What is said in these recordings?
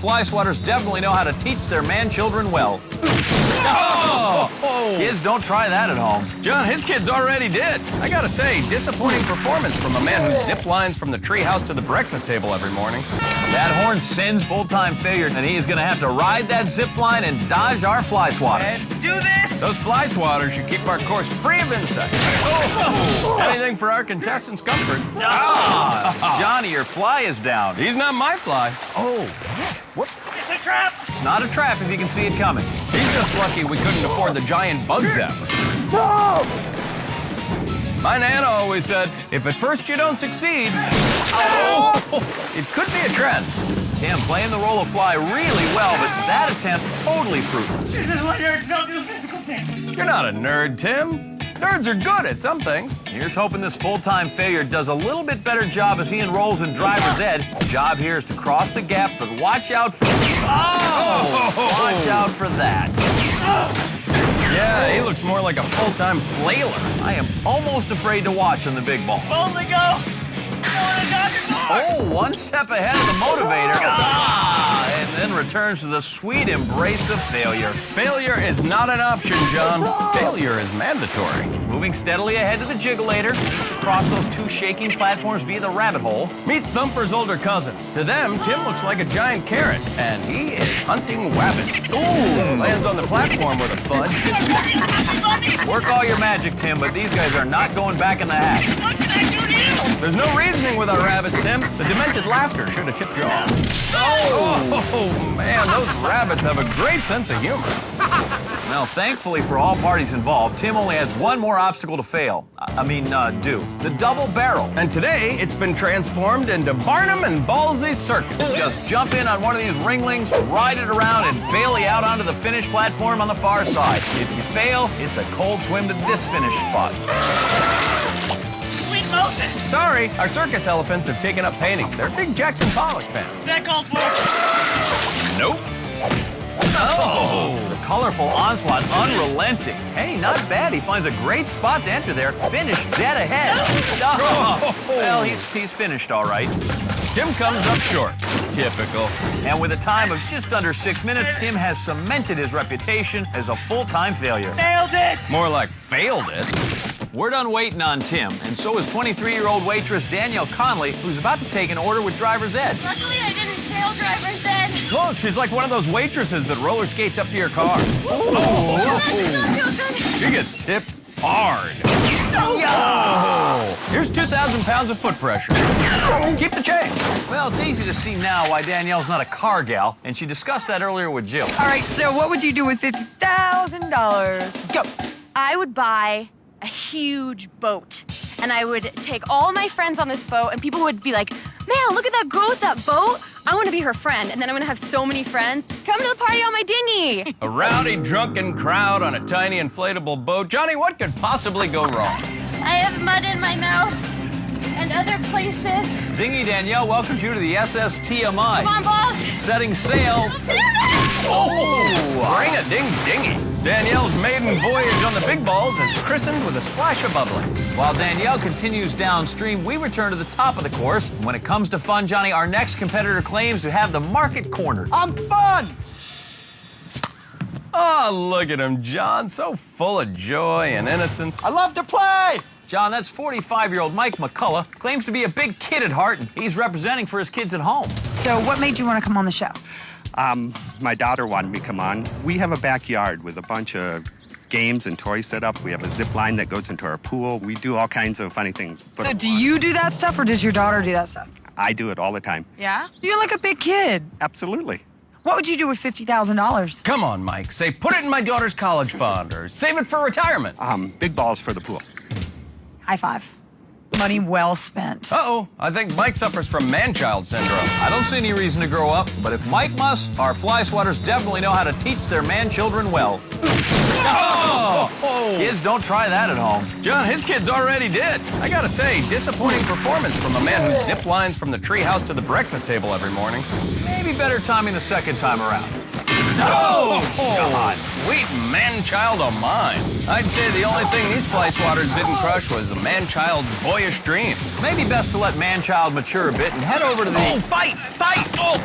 fly swatters definitely know how to teach their man-children well. Oh! Kids, don't try that at home. John, his kids already did. I gotta say, disappointing performance from a man who zip lines from the treehouse to the breakfast table every morning. That horn sends full-time failure, and he is going to have to ride that zip line and dodge our fly swatters. Let's do this! Those fly swatters should keep our course free of insects. Oh. Anything for our contestants' comfort. Johnny, your fly is down. He's not my fly. Oh, whoops. It's a trap! It's not a trap if you can see it coming. He's just lucky we couldn't afford the giant bug zapper. No! My Nana always said, if at first you don't succeed, it could be a trend. Tim playing the role of fly really well, but that attempt totally fruitless. This is what nerds don't do physical things. You're not a nerd, Tim. Nerds are good at some things. Here's hoping this full-time failure does a little bit better job as he enrolls in driver's ed. His job here is to cross the gap, but watch out for... Watch out for that. Yeah, he looks more like a full-time flailer. I am almost afraid to watch on the big balls. Only go! Oh, one step ahead of the motivator. And then returns to the sweet embrace of failure. Failure is not an option, John. Failure is mandatory. Moving steadily ahead to the jiggleator, across those two shaking platforms via the rabbit hole. Meet Thumper's older cousins. To them, Tim looks like a giant carrot, and he is hunting wabbit. Ooh, lands on the platform with a thud. Work all your magic, Tim, but these guys are not going back in the hat. What can I do to you? There's no reasoning with our rabbits, Tim. The demented laughter should have tipped you off. Oh, man, those rabbits have a great sense of humor. Now, thankfully for all parties involved, Tim only has one more obstacle to do. The double barrel. And today, it's been transformed into Barnum and Ballsy Circus. Just jump in on one of these ringlings, ride it around, and bailey out onto the finish platform on the far side. If you fail, it's a cold swim to this finish spot. Sweet Moses! Sorry, our circus elephants have taken up painting. They're big Jackson Pollock fans. Is that called work? Nope. Oh, the colorful onslaught, unrelenting. Hey, not bad. He finds a great spot to enter there. Finish dead ahead. Well, he's finished all right. Tim comes up short. Typical. And with a time of just under 6 minutes, Tim has cemented his reputation as a full-time failure. Nailed it! More like failed it. We're done waiting on Tim, and so is 23-year-old waitress Danielle Conley, who's about to take an order with driver's ed. Luckily, I didn't fail driver's ed. Look, she's like one of those waitresses that roller skates up to your car. She gets tipped hard. Here's 2,000 pounds of foot pressure. Keep the change. Well, it's easy to see now why Danielle's not a car gal, and she discussed that earlier with Jill. All right, so what would you do with $50,000? Go. I would buy a huge boat, and I would take all my friends on this boat, and people would be like, man, look at that girl with that boat. I want to be her friend, and then I'm going to have so many friends. Come to the party on my dinghy. A rowdy, drunken crowd on a tiny inflatable boat. Johnny, what could possibly go wrong? I have mud in my mouth and other places. Dinghy Danielle welcomes you to the SS TMI. Come on, boss. Setting sail. Bring a dinghy. Danielle's maiden voyage on the big balls is christened with a splash of bubbling. While Danielle continues downstream, we return to the top of the course. When it comes to fun, Johnny, our next competitor claims to have the market cornered. I'm fun! Oh, look at him, John. So full of joy and innocence. I love to play! John, that's 45-year-old Mike McCullough, claims to be a big kid at heart, and he's representing for his kids at home. So what made you want to come on the show? My daughter wanted me to come on. We have a backyard with a bunch of games and toys set up. We have a zip line that goes into our pool. We do all kinds of funny things. So do you do that stuff, or does your daughter do that stuff? I do it all the time. Yeah? You're like a big kid. Absolutely. What would you do with $50,000? Come on, Mike. Say, put it in my daughter's college fund, or save it for retirement. Big balls for the pool. High five. Money well spent. Uh-oh. I think Mike suffers from man-child syndrome. I don't see any reason to grow up, but if Mike must, our fly swatters definitely know how to teach their man-children well. Kids, don't try that at home. John, his kids already did. I gotta say, disappointing performance from a man who zip lines from the treehouse to the breakfast table every morning. Maybe better timing the second time around. Oh, sweet man-child of mine. I'd say the only thing these fly swatters didn't crush was the man-child's boyish dreams. Maybe best to let man-child mature a bit and head over to the... Oh, fight! Fight! Oh,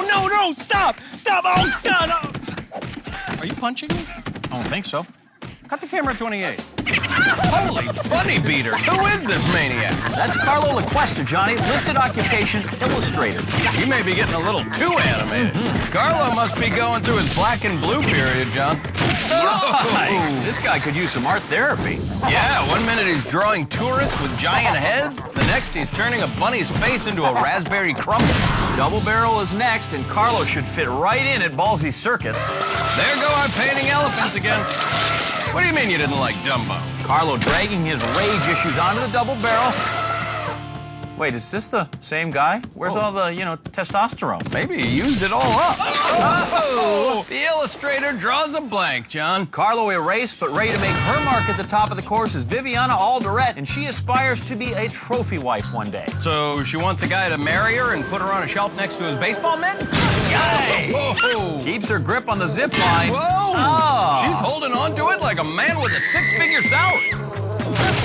no, stop! Oh, God! Oh. Are you punching me? I don't think so. Cut the camera at 28. Holy bunny beaters! Who is this maniac? That's Carlo LaQuesta, Johnny. Listed occupation, illustrator. He may be getting a little too animated. Carlo must be going through his black and blue period, John. Hi. This guy could use some art therapy. Yeah, one minute he's drawing tourists with giant heads, the next he's turning a bunny's face into a raspberry crumble. Double Barrel is next, and Carlo should fit right in at Ballsy Circus. There go our painting elephants again. What do you mean you didn't like Dumbo? Carlo dragging his rage issues onto the Double Barrel. Wait, is this the same guy? Where's all the, testosterone? Maybe he used it all up. Oh! The illustrator draws a blank, John. Carlo erased, but ready to make her mark at the top of the course is Viviana Alderette, and she aspires to be a trophy wife one day. So she wants a guy to marry her and put her on a shelf next to his baseball mitt? Yay! Whoa! Keeps her grip on the zip line. Whoa! Oh. She's holding on to it like a man with a six-figure salary.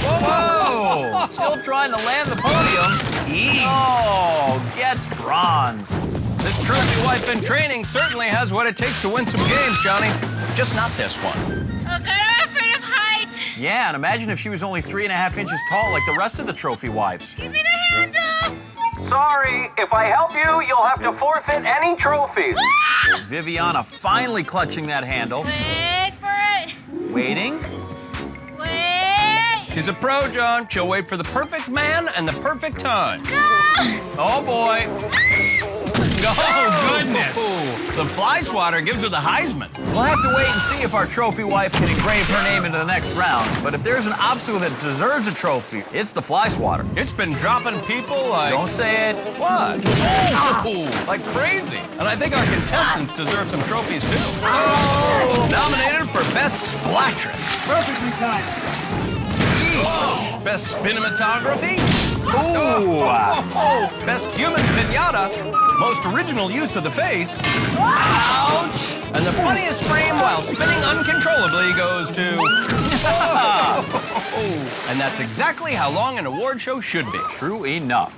Whoa! Still trying to land the podium. Oh, gets bronzed. This trophy wife in training certainly has what it takes to win some games, Johnny. Just not this one. Oh, God, I'm afraid of heights. Yeah, and imagine if she was only 3.5 inches tall like the rest of the trophy wives. Give me the handle. Sorry, if I help you, you'll have to forfeit any trophies. Viviana finally clutching that handle. Wait for it. Waiting. Wait. She's a pro, John. She'll wait for the perfect man and the perfect time. Oh, boy. Oh, goodness. The fly swatter gives her the Heisman. We'll have to wait and see if our trophy wife can engrave her name into the next round. But if there's an obstacle that deserves a trophy, it's the fly swatter. It's been dropping people like... Don't say it. What? Oh, like crazy. And I think our contestants deserve some trophies, too. Oh! Nominated for Best Splattress. Perfectly timed. Oh, best Cinematography. Ooh. Best Human Pinata. Most Original Use of the Face. Ouch! And the funniest scream while spinning uncontrollably goes to... And that's exactly how long an award show should be. True enough.